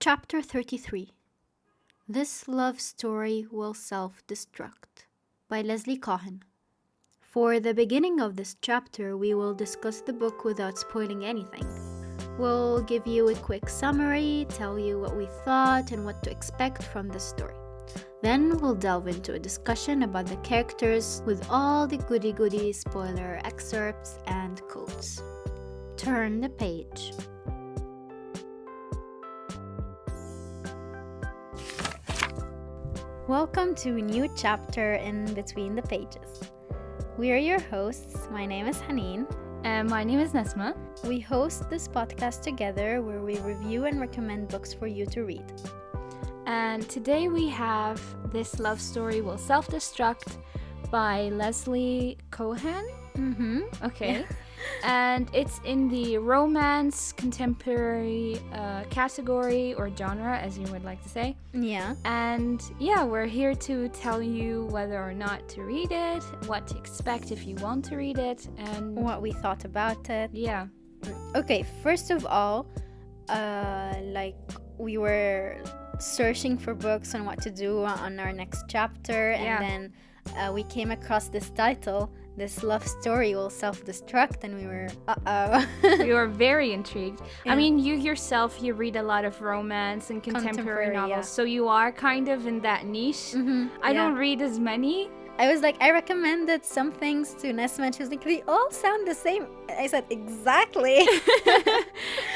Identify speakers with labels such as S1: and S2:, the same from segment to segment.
S1: Chapter 33. This Love Story Will Self-Destruct by Leslie Cohen. For the beginning of this chapter, we will discuss the book without spoiling anything. We'll give you a quick summary, tell you what we thought and what to expect from the story. Then we'll delve into a discussion about the characters with all the goody-goody spoiler excerpts and quotes. Turn the page. Welcome to a new chapter in Between the Pages. We are your hosts. My name is Haneen.
S2: And my name is Nesma.
S1: We host this podcast together where we review and recommend books for you to read.
S2: And today we have This Love Story Will Self-Destruct by Leslie Cohen. Okay. And it's in the romance contemporary category or genre, as you would like to say.
S1: Yeah.
S2: And yeah, we're here to tell you whether or not to read it, what to expect if you want to read it, and
S1: what we thought about it.
S2: Yeah.
S1: Okay, first of all, we were searching for books on what to do on our next chapter, and then we came across this title, This Love Story Will Self-Destruct, and we were,
S2: We were very intrigued. Yeah. I mean, you yourself, you read a lot of romance and contemporary novels, so you are kind of in that niche. I don't read as many.
S1: I was like, I recommended some things to Nesma, and she was like, they all sound the same. I said, exactly.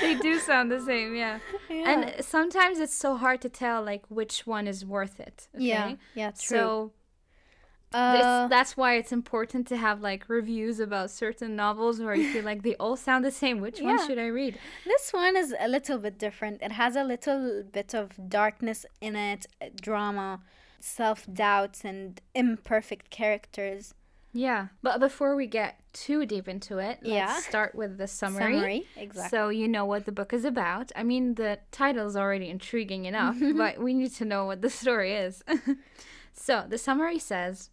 S2: They do sound the same, yeah. And sometimes it's so hard to tell, like, which one is worth it. Okay?
S1: Yeah, true.
S2: So that's why it's important to have, like, reviews about certain novels where you feel like they all sound the same. Which one should I read?
S1: This one is a little bit different. It has a little bit of darkness in it, drama, self-doubts, and imperfect characters.
S2: Yeah, but before we get too deep into it, let's start with the summary.
S1: Exactly.
S2: So you know what the book is about. I mean, the title is already intriguing enough, but we need to know what the story is. So the summary says,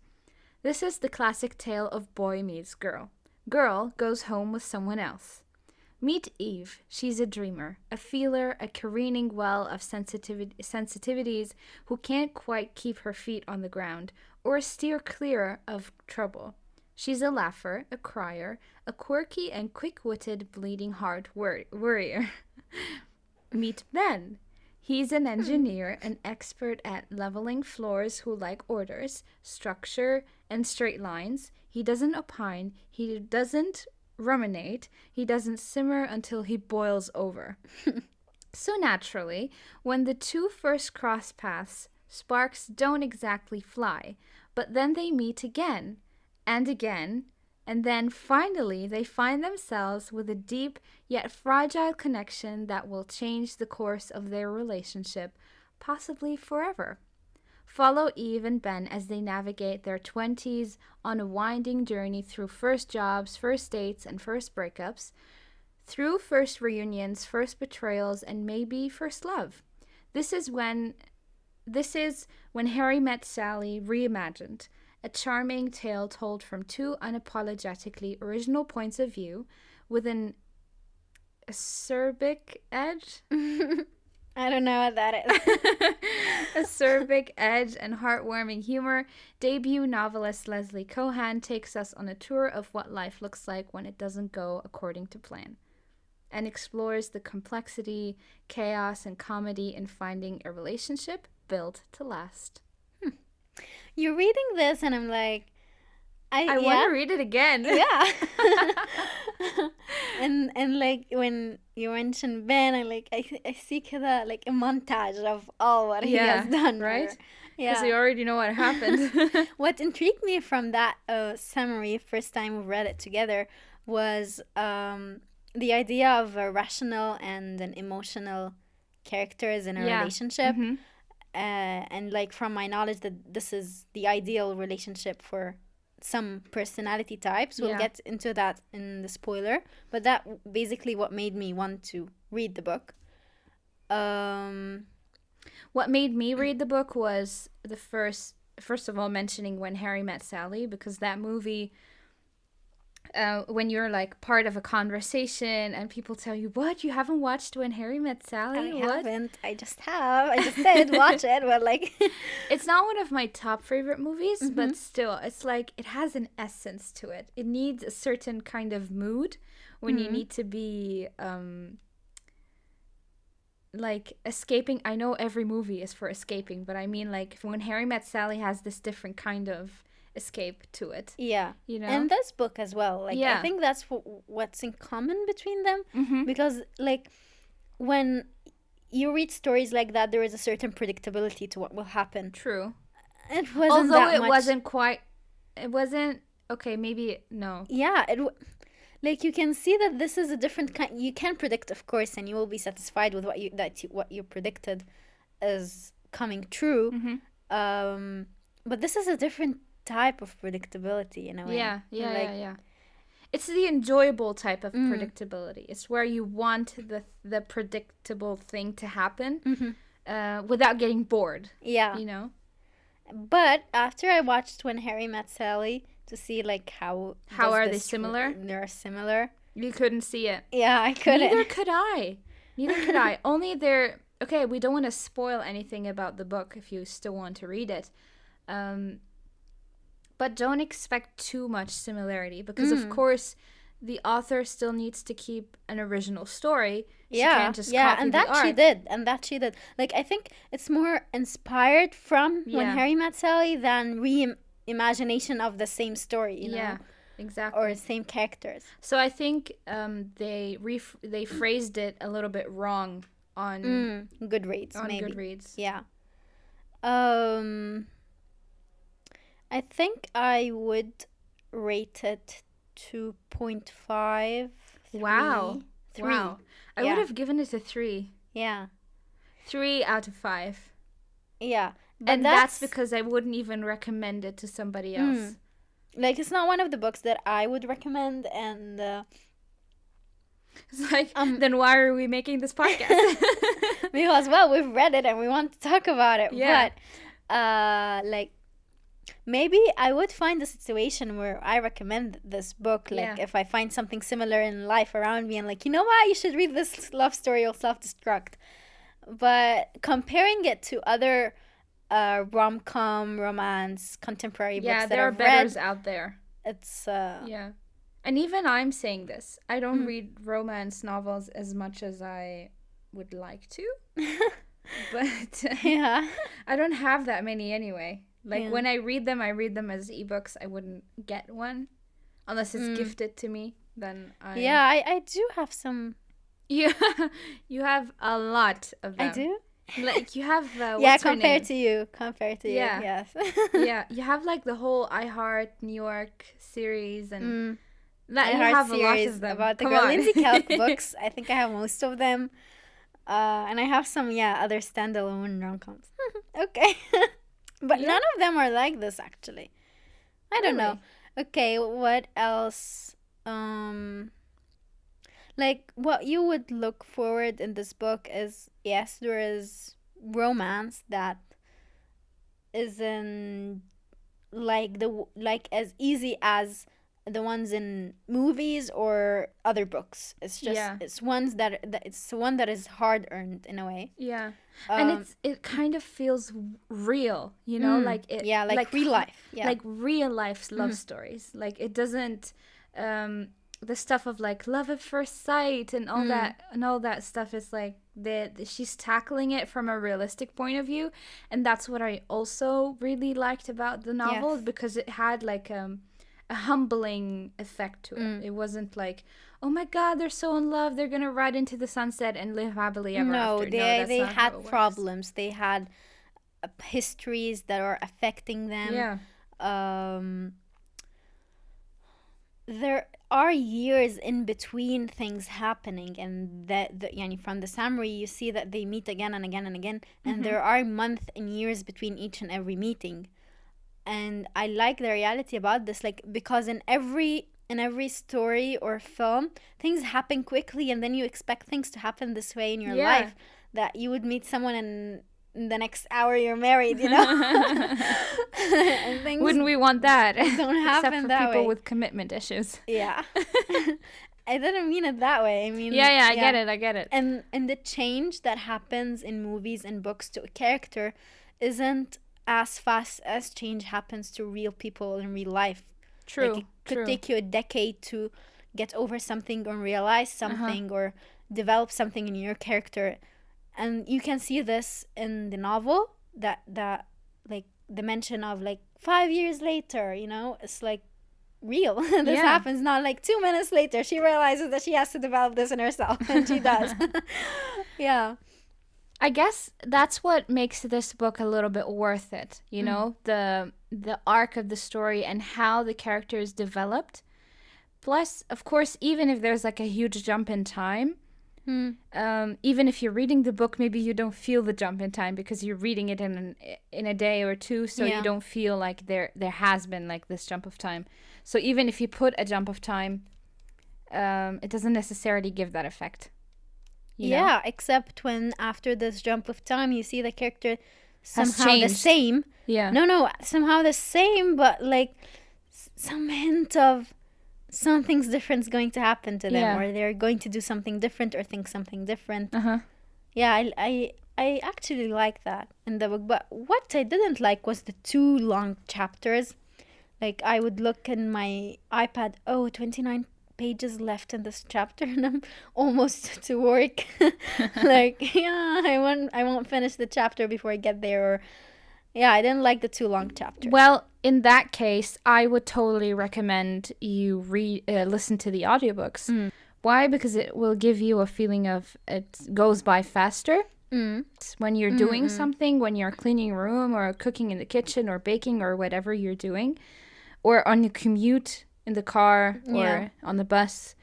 S2: this is the classic tale of boy meets girl. Girl goes home with someone else. Meet Eve. She's a dreamer, a feeler, a careening well of sensitivities who can't quite keep her feet on the ground or steer clear of trouble. She's a laugher, a crier, a quirky and quick-witted bleeding heart worrier. Meet Ben. He's an engineer, an expert at leveling floors who like orders, structure, and straight lines. He doesn't opine. He doesn't ruminate. He doesn't simmer until he boils over. So naturally, when the two first cross paths, sparks don't exactly fly, but then they meet again, and then finally they find themselves with a deep yet fragile connection that will change the course of their relationship, possibly forever. Follow Eve and Ben as they navigate their 20s on a winding journey through first jobs, first dates, and first breakups, through first reunions, first betrayals, and maybe first love. This is when Harry Met Sally reimagined, a charming tale told from two unapologetically original points of view with an acerbic edge.
S1: I don't know what that is.
S2: Acerbic edge and heartwarming humor, debut novelist Leslie Cohen takes us on a tour of what life looks like when it doesn't go according to plan, and explores the complexity, chaos, and comedy in finding a relationship built to last.
S1: You're reading this and I'm like,
S2: I want to read it again.
S1: Yeah. and like when you mentioned Ben, I see kinda like a montage of all what he has done,
S2: right? Because you already know what happened.
S1: What intrigued me from that summary, first time we read it together, was the idea of a rational and an emotional characters in a relationship. And like from my knowledge that this is the ideal relationship for some personality types. We'll get into that in the spoiler, but that basically what made me want to read the book.
S2: What made me read the book was the first of all mentioning When Harry Met Sally, because that movie when you're like part of a conversation and people tell you, what, you haven't watched When Harry Met Sally?
S1: I
S2: What?
S1: haven't. I just have. I just did watch it, but like,
S2: It's not one of my top favorite movies, but still, it's like it has an essence to it. It needs a certain kind of mood when you need to be like escaping. I know every movie is for escaping, but I mean like When Harry Met Sally has this different kind of escape to it.
S1: yeah.
S2: You know?
S1: And this book as well. Like,
S2: Yeah.
S1: I think that's what's in common between them.
S2: Mm-hmm.
S1: Because, like, when you read stories like that, there is a certain predictability to what will happen.
S2: True.
S1: It wasn't
S2: Although
S1: that
S2: it
S1: much.
S2: wasn't quite. It wasn't. Okay, maybe. No.
S1: Yeah, like you can see that this is a different kind. You can predict, of course, and you will be satisfied with what you predicted is coming true.
S2: Mm-hmm.
S1: But this is a different type of predictability in a way.
S2: Yeah, yeah,
S1: Like,
S2: yeah. It's the enjoyable type of predictability. It's where you want the predictable thing to happen without getting bored.
S1: yeah.
S2: You know?
S1: But after I watched When Harry Met Sally to see like how
S2: Are they similar?
S1: They're similar.
S2: You couldn't see it.
S1: Yeah, I couldn't.
S2: Neither could I. Neither could I. Only they're... Okay, we don't want to spoil anything about the book if you still want to read it. But don't expect too much similarity because, of course, the author still needs to keep an original story. She can't just copy
S1: and
S2: the
S1: that
S2: art.
S1: she did. Like, I think it's more inspired from When
S2: Yeah.
S1: Harry Met Sally than reimagination of the same story, you know?
S2: Yeah, exactly.
S1: Or same characters.
S2: So I think they phrased it a little bit wrong on
S1: Goodreads,
S2: on
S1: maybe.
S2: Goodreads.
S1: Yeah. I think I would rate it 2.5.
S2: Wow.
S1: Three.
S2: Wow. I
S1: Yeah.
S2: would have given it a 3.
S1: Yeah.
S2: 3 out of 5.
S1: Yeah. But
S2: And that's because I wouldn't even recommend it to somebody else.
S1: like, it's not one of the books that I would recommend, and
S2: It's like, then why are we making this podcast?
S1: because, well, we've read it and we want to talk about it.
S2: Yeah.
S1: But like, maybe I would find a situation where I recommend this book, like
S2: Yeah.
S1: if I find something similar in life around me and like, you know what, you should read this love story or Self-Destruct. But comparing it to other rom-com, romance, contemporary books that
S2: there are
S1: I've read,
S2: betters out there.
S1: it's
S2: Yeah. And even I'm saying this. I don't read romance novels as much as I would like to. But
S1: yeah.
S2: I don't have that many anyway. Like
S1: Yeah.
S2: when I read them as ebooks. I wouldn't get one unless it's gifted to me. Then I
S1: Yeah, I do have some.
S2: Yeah, you have a lot of them.
S1: I do.
S2: Like you have
S1: Yeah,
S2: what's her
S1: compared
S2: name?
S1: to you. Compared to
S2: Yeah.
S1: you. Yes.
S2: Yeah, you have like the whole I Heart New York series and that
S1: I
S2: you
S1: heard
S2: have a lot
S1: series
S2: of them.
S1: about the
S2: Come
S1: girl
S2: on.
S1: Lindsay Kelk books. I think I have most of them. And I have some, other standalone rom-coms. Okay. But
S2: Yeah.
S1: none of them are like this, actually. I don't know.
S2: Really?
S1: Okay, what else? Like, what you would look forward in this book is, yes, there is romance that isn't like as easy as the ones in movies or other books. It's just
S2: Yeah.
S1: it's ones that it's one that is hard earned in a way.
S2: Yeah. And it kind of feels real, you know, like it
S1: like real life. Yeah.
S2: like real life love stories. Like it doesn't the stuff of like love at first sight and all that stuff is like she's tackling it from a realistic point of view, and that's what I also really liked about the novel.
S1: Yes.
S2: Because it had like a humbling effect to it. It wasn't like, oh my god, they're so in love, they're gonna ride into the sunset and live happily ever
S1: No,
S2: after.
S1: they
S2: that's not how it
S1: had
S2: works.
S1: problems. They had histories that are affecting them.
S2: Yeah.
S1: There are years in between things happening, and yani from the summary you see that they meet again and again and again, and there are months and years between each and every meeting. And I like the reality about this, like, because in every story or film, things happen quickly, and then you expect things to happen this way in your
S2: Yeah.
S1: life, that you would meet someone and in the next hour you're married, you know. And things
S2: Wouldn't we want that?
S1: don't happen
S2: Except for
S1: that
S2: people
S1: way.
S2: with commitment issues.
S1: Yeah. I didn't mean it that way. I mean,
S2: Yeah, I get it.
S1: And the change that happens in movies and books to a character isn't as fast as change happens to real people in real life.
S2: True.
S1: Like, it could take you a decade to get over something or realize something or develop something in your character. And you can see this in the novel, that like the mention of like 5 years later, you know, it's like real. This happens not like 2 minutes later. She realizes that she has to develop this in herself, and she does. Yeah.
S2: I guess that's what makes this book a little bit worth it, you know, the arc of the story and how the character is developed. Plus, of course, even if there's like a huge jump in time, even if you're reading the book, maybe you don't feel the jump in time because you're reading it in a day or two, so you don't feel like there has been like this jump of time. So even if you put a jump of time, it doesn't necessarily give that effect. You know?
S1: Except when after this jump of time, you see the character somehow the
S2: changed.
S1: same.
S2: Yeah.
S1: No, somehow the same, but like some hint of something's different is going to happen to them, or they're going to do something different or think something different. Yeah, I actually like that in the book. But what I didn't like was the 2 long chapters. Like, I would look in my iPad, 29 pages left in this chapter, and I'm almost to work. Like, I won't finish the chapter before I get there. Or I didn't like the 2 long chapters.
S2: Well, in that case, I would totally recommend you listen to the audiobooks. Why? Because it will give you a feeling of it goes by faster. When you're doing something, when you're cleaning a room or cooking in the kitchen or baking or whatever you're doing, or on your commute in the car or on the bus,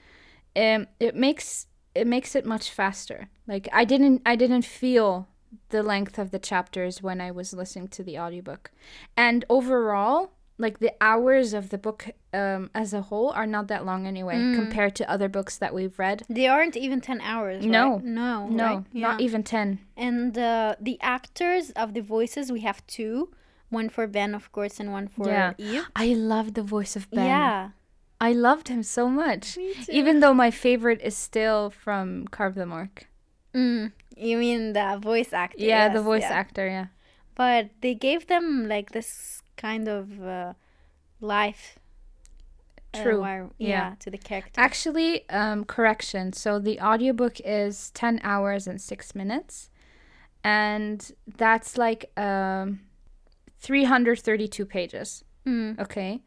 S2: it makes it much faster. Like, I didn't feel the length of the chapters when I was listening to the audiobook. And overall, like, the hours of the book as a whole are not that long anyway, compared to other books that we've read.
S1: They aren't even 10 hours,
S2: No.
S1: right? No,
S2: right? Not even 10.
S1: And the actors of the voices, we have 2. One for Ben, of course, and one for Eve.
S2: I love the voice of Ben.
S1: Yeah.
S2: I loved him so much.
S1: Me too.
S2: Even though my favorite is still from Carve the Mark.
S1: You mean the voice actor?
S2: Yeah, the voice actor, yeah.
S1: But they gave them like this kind of life.
S2: True.
S1: To the character.
S2: Actually, correction. So the audiobook is 10 hours and 6 minutes. And that's like 332 pages. Okay.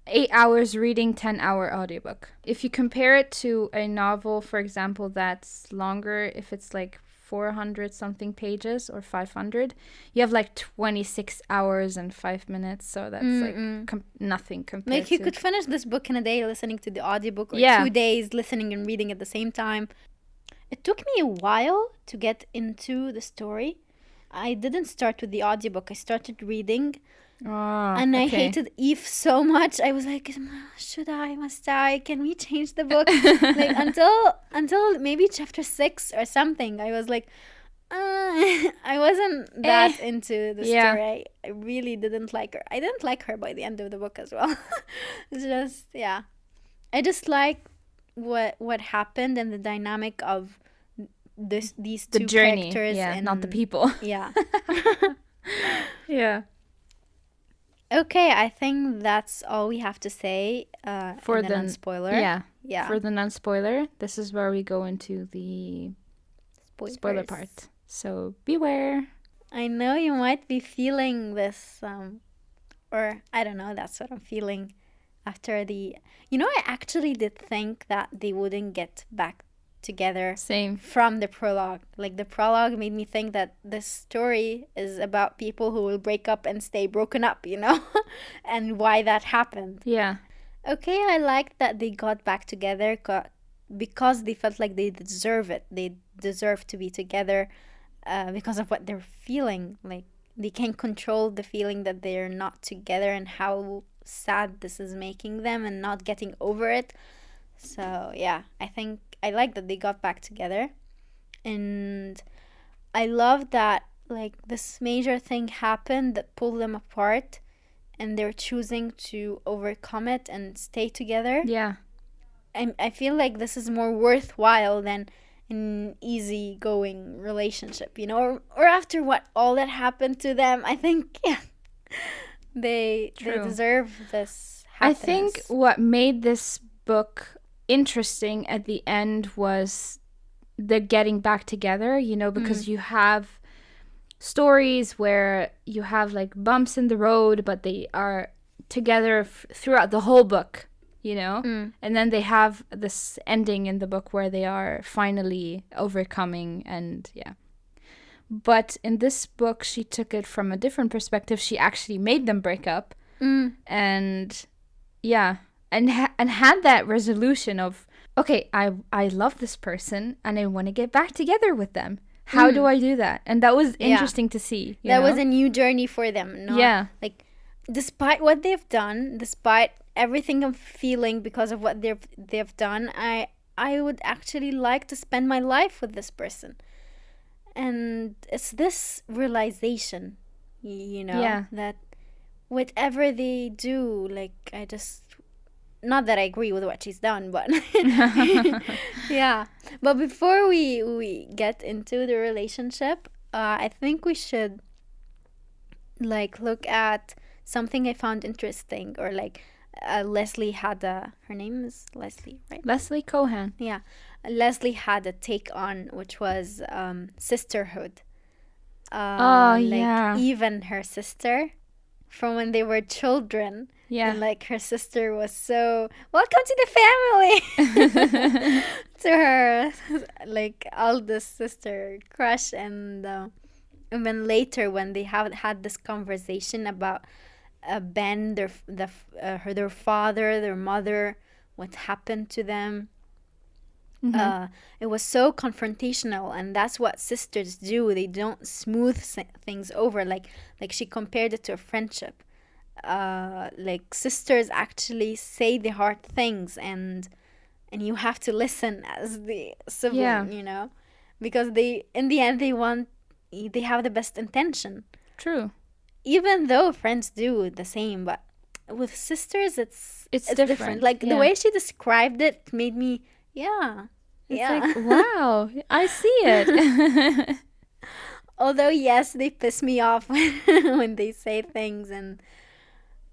S2: 8 hours reading, 10-hour audiobook. If you compare it to a novel, for example, that's longer, if it's like 400 something pages or 500, you have like 26 hours and 5 minutes. So that's like nothing compared
S1: Like, you could finish this book in a day listening to the audiobook, or 2 days listening and reading at the same time. It took me a while to get into the story. I didn't start with the audiobook. I started reading. And I hated Eve so much. I was like, should I? Must I? Can we change the book? Like, until maybe chapter 6 or something, I was like, I wasn't that into the story. I really didn't like her. I didn't like her by the end of the book as well. It's just, I just like what happened and the dynamic of these 2
S2: journey,
S1: characters,
S2: and not the people.
S1: Yeah.
S2: Yeah.
S1: Okay, I think that's all we have to say
S2: for
S1: the
S2: the
S1: non-spoiler.
S2: Yeah. For the non-spoiler, this is where we go into the spoiler part. So beware.
S1: I know you might be feeling this, or I don't know, that's what I'm feeling after the... I actually did think that they wouldn't get back together.
S2: Same.
S1: From the prologue. Like, the prologue made me think that this story is about people who will break up and stay broken up, and why that happened.
S2: Yeah.
S1: Okay, I liked that they got back together because they felt like they deserve it. They deserve to be together because of what they're feeling. Like, they can't control the feeling that they're not together and how sad this is making them and not getting over it. So, I think I like that they got back together. And I love that like this major thing happened that pulled them apart, and they're choosing to overcome it and stay together.
S2: Yeah.
S1: I feel like this is more worthwhile than an easy-going relationship, you know? Or after what all that happened to them, I think, yeah, they
S2: True.
S1: deserve this
S2: I
S1: happiness.
S2: think what made this book interesting at the end was the getting back together, you know, because you have stories where you have like bumps in the road, but they are together throughout the whole book, you know? And then they have this ending in the book where they are finally overcoming, and yeah. But in this book, she took it from a different perspective. She actually made them break up. And yeah, and had that resolution of, okay, I love this person and I want to get back together with them. How do I do that? And that was interesting to see.
S1: That was a new journey for them. No?
S2: Yeah.
S1: Like, despite what they've done, despite everything I'm feeling because of what they've done, I would actually like to spend my life with this person. And it's this realization, you know, that whatever they do, like, I just, not that I agree with what she's done, but yeah. But before we get into the relationship, I think we should like look at something I found interesting, or like Leslie had a, her name is Leslie, right?
S2: Leslie Cohen.
S1: Yeah. Leslie had a take on, which was sisterhood. Like even her sister from when they were children.
S2: Yeah.
S1: And like her sister was so, welcome to the family to her like eldest sister crush, and then later when they had this conversation about Ben, their father, their mother, what happened to them. It was so confrontational, and that's what sisters do. They don't smooth things over. Like she compared it to a friendship. Like sisters actually say the hard things, and you have to listen as the sibling, you know, because they, in the end, they have the best intention.
S2: True.
S1: Even though friends do the same, but with sisters, it's different. Like the way she described it made me,
S2: It's like, wow, I see it.
S1: Although, yes, they piss me off when they say things, and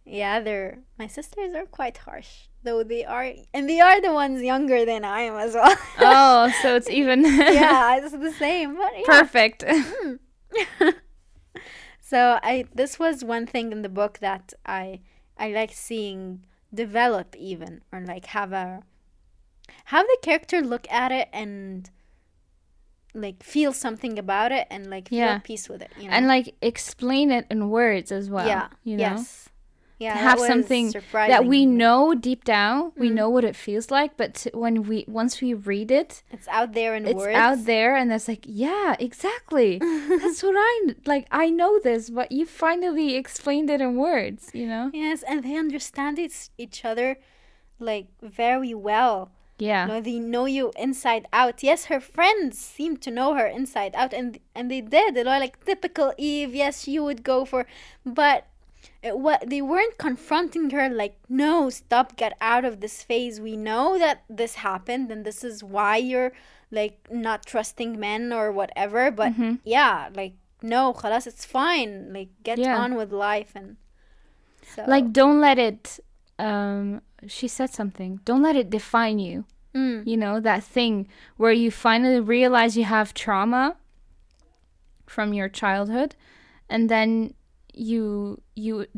S1: my sisters are quite harsh. Though they are the ones younger than I am as well.
S2: Oh, so it's even.
S1: Yeah, it's the same. But yeah.
S2: Perfect.
S1: So this was one thing in the book that I like seeing develop, even, or like have the character look at it and like feel something about it, and like feel at peace with it, you know?
S2: And like explain it in words as well.
S1: Yeah.
S2: You know?
S1: Yes. Yeah.
S2: To have something that we know deep down, we know what it feels like, but once we read it,
S1: it's out there in words.
S2: It's out there, and it's like, yeah, exactly. That's what I know this, but you finally explained it in words, you know?
S1: Yes, and they understand each other like very well.
S2: Yeah.
S1: You know, they know you inside out. Yes, her friends seem to know her inside out, and they did. You know, like typical Eve. Yes, you would go for, but they weren't confronting her like, no, stop, get out of this phase. We know that this happened, and this is why you're like not trusting men or whatever. But yeah, like, no, khalas, it's fine. Like, get on with life. And so,
S2: like, don't let it. She said something. Don't let it define you. You know, that thing where you finally realize you have trauma from your childhood, and then you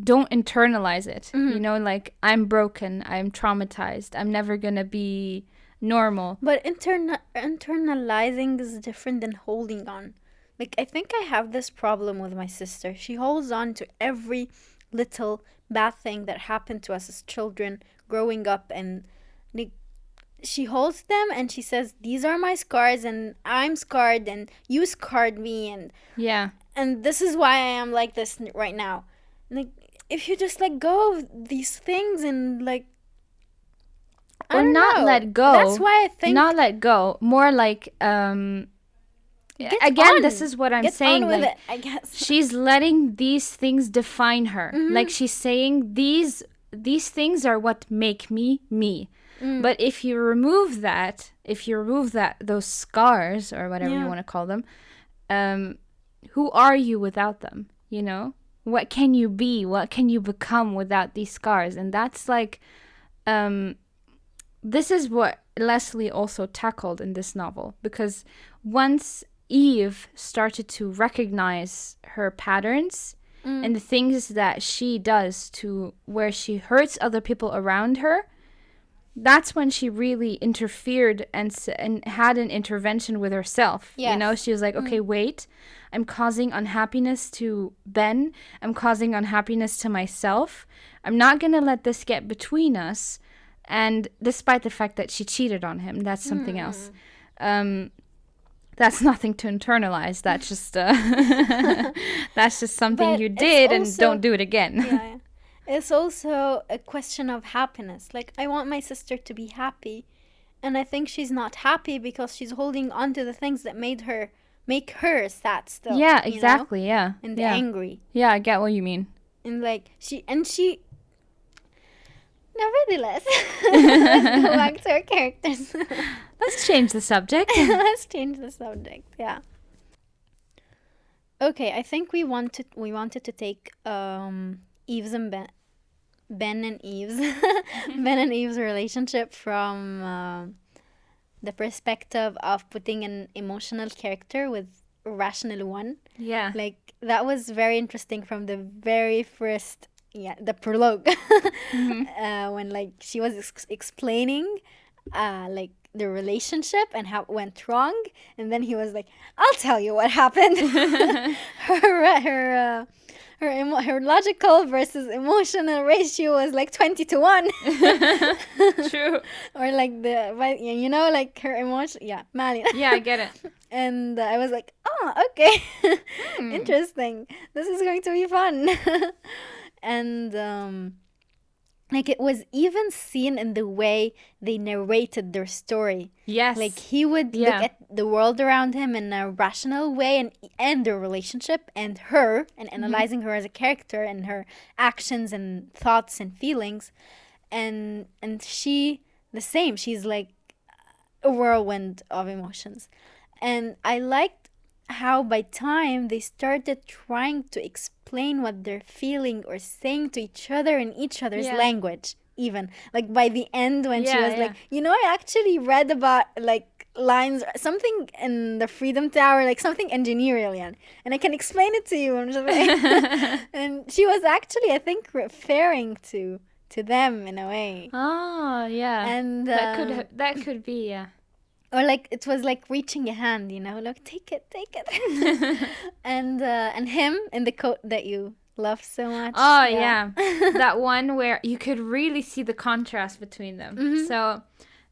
S2: don't internalize it. You know, like, I'm broken, I'm traumatized, I'm never gonna be normal.
S1: But internalizing is different than holding on. Like, I think I have this problem with my sister. She holds on to every little bad thing that happened to us as children growing up, and she holds them and she says, these are my scars, and I'm scarred, and you scarred me, and and this is why I am like this right now. Like, if you just let go of these things and like,
S2: or not let go.
S1: That's why I think
S2: not let go. More like again, this is what I'm
S1: Get
S2: saying.
S1: on with
S2: like,
S1: it, I guess.
S2: she's letting these things define her.
S1: Mm-hmm.
S2: Like, she's saying these things are what make me me. But if you remove that, those scars or whatever you want to call them, who are you without them? You know, what can you be? What can you become without these scars? And that's like, this is what Leslie also tackled in this novel, because once Eve started to recognize her patterns and the things that she does to where she hurts other people around her, that's when she really interfered and had an intervention with herself.
S1: Yes.
S2: You know, she was like, okay, wait, I'm causing unhappiness to Ben. I'm causing unhappiness to myself. I'm not going to let this get between us. And despite the fact that she cheated on him, that's something else. That's nothing to internalize. That's just that's just something
S1: But
S2: you did, and
S1: also,
S2: don't do it again.
S1: yeah. It's also a question of happiness. Like, I want my sister to be happy, and I think she's not happy because she's holding on to the things that make her sad still.
S2: Yeah, exactly. Yeah,
S1: and
S2: yeah.
S1: angry.
S2: Yeah, I get what you mean.
S1: And like she. Nevertheless, let's go back to our characters.
S2: Let's change the subject.
S1: Let's change the subject. Yeah. Okay, I think we wanted to take Eve's and Ben and Eve's Ben and Eve's relationship from the perspective of putting an emotional character with a rational one.
S2: Yeah.
S1: Like, that was very interesting from the very first, the prologue. When like she was explaining like the relationship and how it went wrong, and then he was like, I'll tell you what happened. Her logical versus emotional ratio was like 20-1.
S2: True.
S1: Or like you know, like her emotion. Yeah, Malin.
S2: Yeah, I get it.
S1: And I was like, oh, okay. Interesting. This is going to be fun. And like, it was even seen in the way they narrated their story.
S2: Yes.
S1: Like, he would look at the world around him in a rational way, and their relationship and her, and analyzing her as a character and her actions and thoughts and feelings. And she, the same. She's like a whirlwind of emotions. And I liked how by time they started trying to explain what they're feeling or saying to each other in each other's language. Even like by the end, when she was like, you know, I actually read about like lines, something in the Freedom Tower, like something engineering, and I can explain it to you. And she was actually, I think, referring to them in a way.
S2: Oh, yeah.
S1: And
S2: that could be, yeah.
S1: Or like, it was like reaching a hand, you know, like, take it. And him in the coat that you love so much.
S2: Oh, yeah. That one where you could really see the contrast between them. So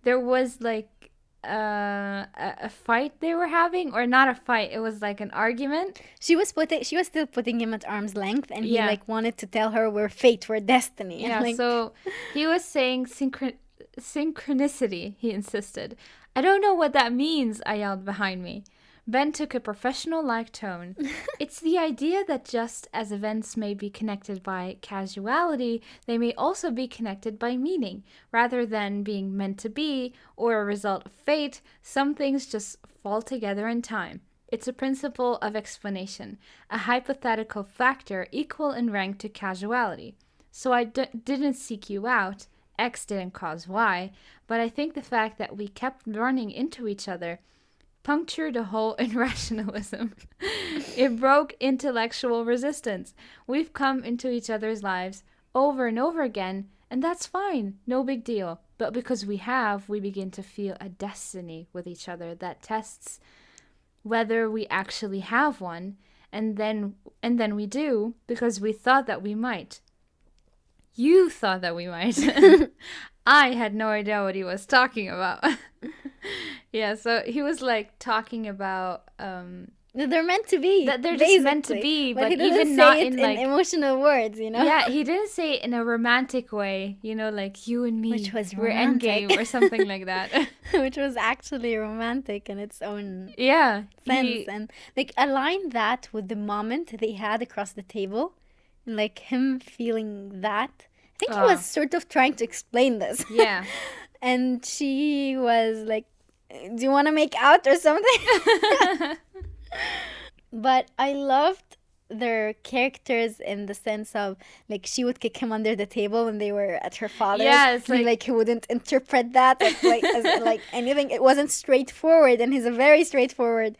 S2: there was like a fight they were having, or not a fight, it was like an argument.
S1: She was still putting him at arm's length, and he like wanted to tell her we're fate, we're destiny.
S2: Yeah,
S1: like,
S2: so he was saying synchronicity, he insisted. I don't know what that means, I yelled behind me. Ben took a professional-like tone. It's the idea that just as events may be connected by casuality, they may also be connected by meaning. Rather than being meant to be or a result of fate, some things just fall together in time. It's a principle of explanation, a hypothetical factor equal in rank to casuality. So I didn't seek you out. X didn't cause Y, but I think the fact that we kept running into each other punctured a hole in rationalism. It broke intellectual resistance. We've come into each other's lives over and over again, and that's fine, no big deal. But because we begin to feel a destiny with each other that tests whether we actually have one, and then we do, because we thought that we might. You thought that we might. I had no idea what he was talking about. Yeah, so he was like talking about
S1: That they're meant to be.
S2: That they're just meant to
S1: basically.
S2: be, but
S1: he doesn't
S2: even
S1: say
S2: not
S1: it
S2: in
S1: in
S2: like
S1: emotional words, you know?
S2: yeah, he didn't say it in a romantic way, you know, like you and me,
S1: Which was
S2: we're
S1: romantic.
S2: endgame or something like that.
S1: Which was actually romantic in its own
S2: Yeah,
S1: sense. And like align that with the moment they had across the table. And like him feeling that. I think he was sort of trying to explain this.
S2: yeah.
S1: And she was like, do you want to make out or something? But I loved their characters in the sense of like she would kick him under the table when they were at her father's.
S2: Yeah, it's
S1: and
S2: like
S1: he wouldn't interpret that as like anything. It wasn't straightforward, and he's a very straightforward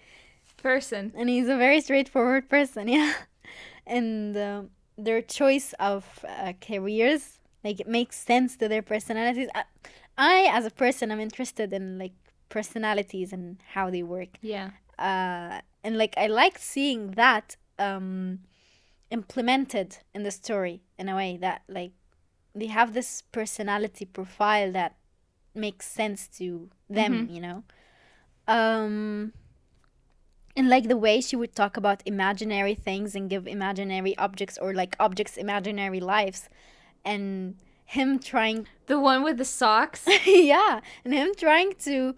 S2: person.
S1: and he's a very straightforward person. Yeah, and their choice of careers, like it makes sense to their personalities. I as a person, I'm interested in like personalities and how they work.
S2: Yeah.
S1: And like I liked seeing that implemented in the story in a way that like they have this personality profile that makes sense to them, you know. And like the way she would talk about imaginary things and give imaginary objects or like objects imaginary lives, and him trying
S2: The one with the socks.
S1: yeah, and him trying to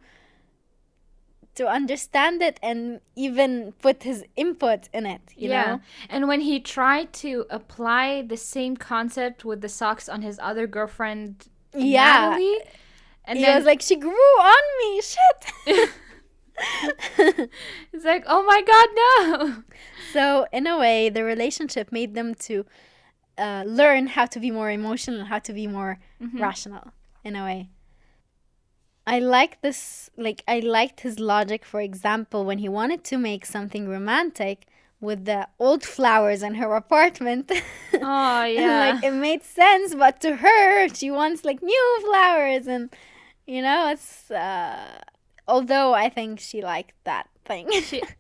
S1: understand it and even put his input in it, you know?
S2: And when he tried to apply the same concept with the socks on his other girlfriend, Natalie, and
S1: he
S2: then
S1: was like, she grew on me, shit.
S2: it's like, oh my god, no.
S1: So in a way, the relationship made them to learn how to be more emotional, how to be more rational, in a way. I like this, like, I liked his logic, for example, when he wanted to make something romantic with the old flowers in her apartment.
S2: Oh, yeah.
S1: Like, it made sense, but to her, she wants, like, new flowers. And, you know, it's, although I think she liked that thing.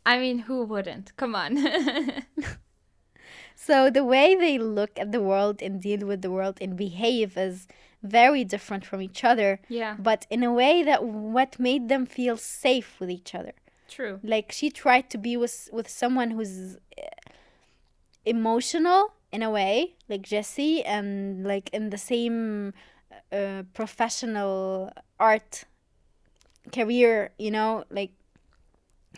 S2: I mean, who wouldn't? Come on.
S1: So the way they look at the world and deal with the world and behave is very different from each other.
S2: Yeah.
S1: But in a way that what made them feel safe with each other.
S2: True.
S1: Like she tried to be with someone who's emotional in a way, like Jesse, and like in the same professional art career, you know, like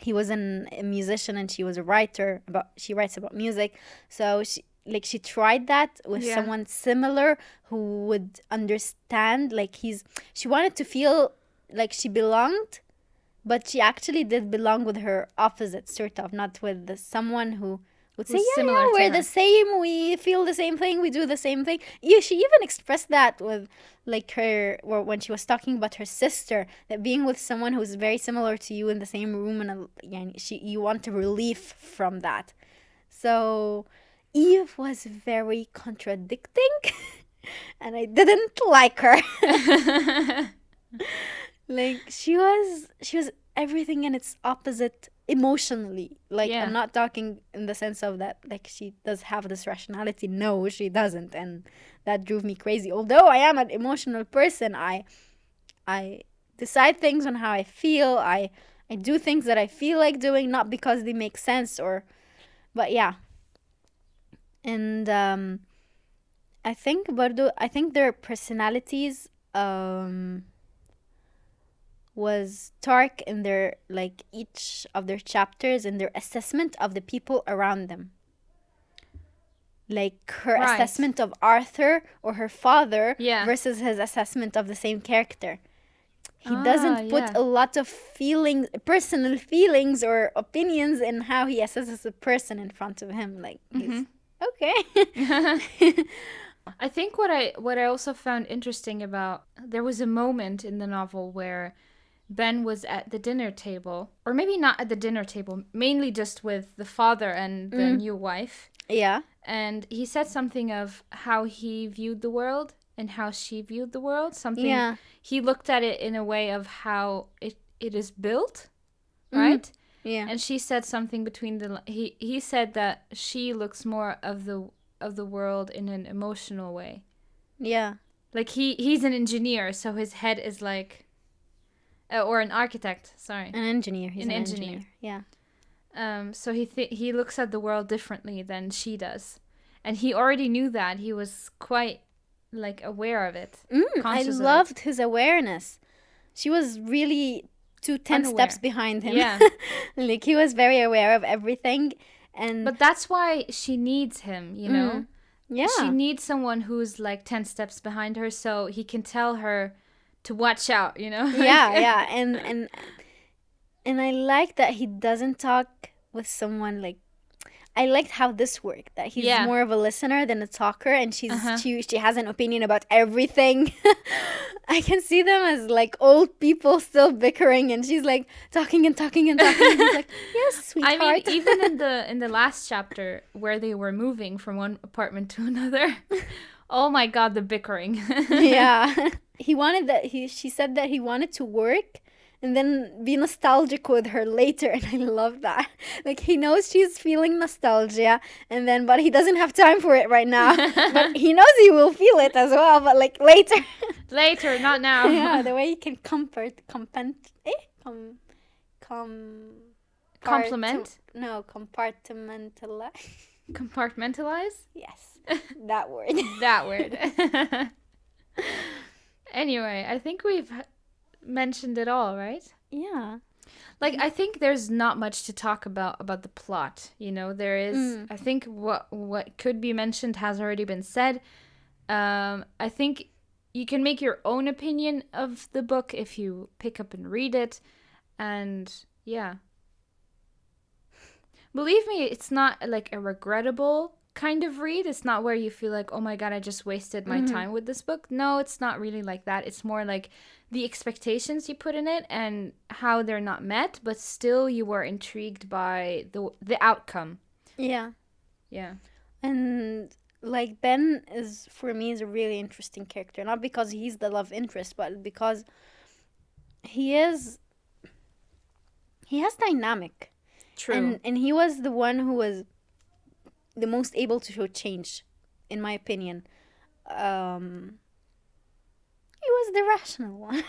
S1: he was a musician and she was a writer, about she writes about music. So she tried that with someone similar who would understand, like she wanted to feel like she belonged, but she actually did belong with her opposite, sort of, not with someone who would say, yeah, we're the same, we feel the same thing, we do the same thing. Yeah, she even expressed that with like her, or when she was talking about her sister, that being with someone who's very similar to you in the same room, and you want a relief from that. So Eve was very contradicting and I didn't like her. Like she was everything and its opposite emotionally. Like I'm not talking in the sense of that like she does have this rationality. No, she doesn't, and that drove me crazy. Although I am an emotional person, I decide things on how I feel. I do things that I feel like doing, not because they make sense but yeah. And I think their personalities was stark in their, like, each of their chapters and their assessment of the people around them. Like her assessment of Arthur or her father versus his assessment of the same character. He doesn't put a lot of personal feelings or opinions in how he assesses a person in front of him. Like, he's, okay.
S2: I think what I also found interesting about, there was a moment in the novel where Ben was at the dinner table, or maybe not at the dinner table, mainly just with the father and the new wife.
S1: Yeah.
S2: And he said something of how he viewed the world and how she viewed the world. Something he looked at it in a way of how it is built, right?
S1: Yeah.
S2: And she said something between he said that she looks more of the world in an emotional way.
S1: Yeah.
S2: Like he's an engineer, so his head is like or an architect, sorry.
S1: An engineer. He's an engineer. Yeah.
S2: So he looks at the world differently than she does, and he already knew that. He was quite like aware of it,
S1: I
S2: conscious of it.
S1: loved his awareness. She was really 10
S2: Unaware.
S1: steps behind him.
S2: Yeah.
S1: Like he was very aware of everything, and
S2: But that's why she needs him, you know?
S1: yeah,
S2: She needs someone who's like 10 steps behind her so he can tell her to watch out, you know?
S1: yeah, and I like that he doesn't talk with someone like. I liked how this worked. That he's
S2: Yeah.
S1: more of a listener than a talker, and
S2: Uh-huh.
S1: she has an opinion about everything. I can see them as like old people still bickering, and she's like talking and talking and talking. And he's like, "Yes, sweetheart."
S2: I mean, even in the last chapter where they were moving from one apartment to another, oh my god, the bickering.
S1: Yeah, he wanted that. She said that he wanted to work and then be nostalgic with her later, and I love that. Like he knows she's feeling nostalgia, and then but he doesn't have time for it right now. But he knows he will feel it as well, but like later.
S2: Later, not now.
S1: Yeah, the way he can compliment. No, compartmentalize.
S2: Compartmentalize?
S1: Yes, that word.
S2: That word. Anyway, I think we've mentioned it all, right?
S1: Yeah.
S2: Like, I think there's not much to talk about the plot. You know, there is. I think what could be mentioned has already been said. I think you can make your own opinion of the book if you pick up and read it, and yeah. Believe me, it's not like a regrettable kind of read. It's not where you feel like, oh my god, I just wasted my time with this book. No, it's not really like that. It's more like the expectations you put in it and how they're not met, but still you were intrigued by the outcome.
S1: Yeah.
S2: Yeah.
S1: And like Ben is for me is a really interesting character, not because he's the love interest, but because he has dynamic.
S2: True.
S1: And he was the one who was the most able to show change, in my opinion. He was the rational one.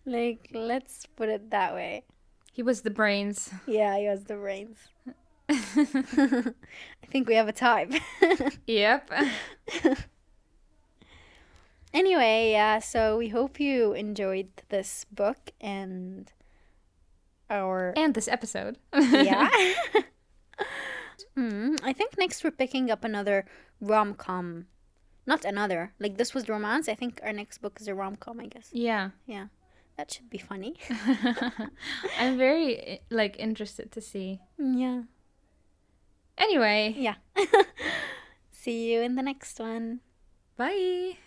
S1: Like, let's put it that way.
S2: He was the brains.
S1: Yeah, he was the brains. I think we have a type.
S2: Yep.
S1: Anyway, yeah, so we hope you enjoyed this book and our
S2: And this episode.
S1: yeah. I think next we're picking up another rom-com. Not another. Like this was romance. I think our next book is a rom-com, I guess.
S2: Yeah.
S1: Yeah. That should be funny.
S2: I'm very like interested to see.
S1: Yeah.
S2: Anyway.
S1: Yeah. See you in the next one.
S2: Bye.